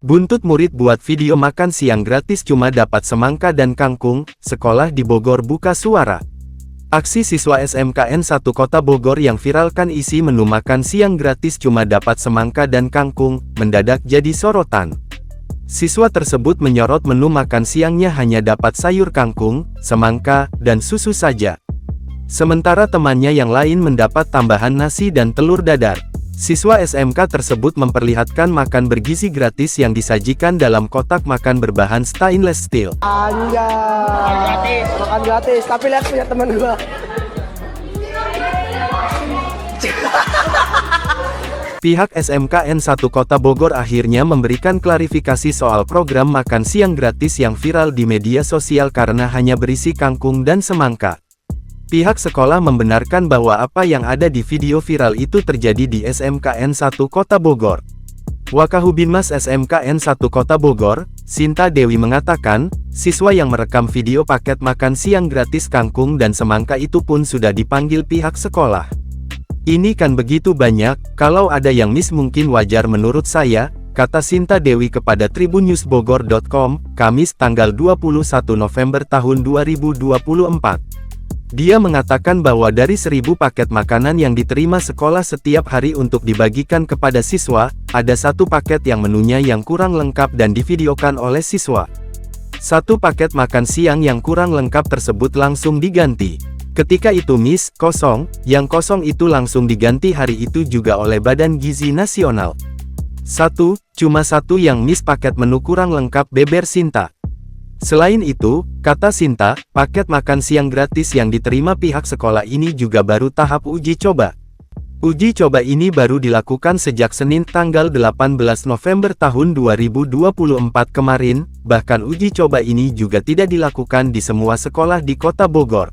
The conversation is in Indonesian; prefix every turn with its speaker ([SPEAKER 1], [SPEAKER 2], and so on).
[SPEAKER 1] Buntut murid buat video makan siang gratis cuma dapat semangka dan kangkung, sekolah di Bogor buka suara. Aksi siswa SMKN 1 Kota Bogor yang viralkan isi menu makan siang gratis cuma dapat semangka dan kangkung, mendadak jadi sorotan. Siswa tersebut menyorot menu makan siangnya hanya dapat sayur kangkung, semangka, dan susu saja. Sementara temannya yang lain mendapat tambahan nasi dan telur dadar. Siswa SMK tersebut memperlihatkan makan bergizi gratis yang disajikan dalam kotak makan berbahan stainless steel.
[SPEAKER 2] Anjay, makan gratis, tapi lihat punya temen gua.
[SPEAKER 1] Pihak SMKN 1 Kota Bogor akhirnya memberikan klarifikasi soal program makan siang gratis yang viral di media sosial karena hanya berisi kangkung dan semangka. Pihak sekolah membenarkan bahwa apa yang ada di video viral itu terjadi di SMKN 1 Kota Bogor. Wakahubinmas SMKN 1 Kota Bogor, Sinta Dewi mengatakan, siswa yang merekam video paket makan siang gratis kangkung dan semangka itu pun sudah dipanggil pihak sekolah. Ini kan begitu banyak, kalau ada yang miss mungkin wajar menurut saya, kata Sinta Dewi kepada tribunnewsbogor.com, Kamis tanggal 21 November tahun 2024. Dia mengatakan bahwa dari 1.000 paket makanan yang diterima sekolah setiap hari untuk dibagikan kepada siswa, ada satu paket yang menunya yang kurang lengkap dan divideokan oleh siswa. Satu paket makan siang yang kurang lengkap tersebut langsung diganti. Ketika itu miss, kosong, yang kosong itu langsung diganti hari itu juga oleh Badan Gizi Nasional. Cuma satu yang miss paket menu kurang lengkap, beber Sinta. Selain itu, kata Sinta, paket makan siang gratis yang diterima pihak sekolah ini juga baru tahap uji coba. Uji coba ini baru dilakukan sejak Senin tanggal 18 November tahun 2024 kemarin, bahkan uji coba ini juga tidak dilakukan di semua sekolah di Kota Bogor.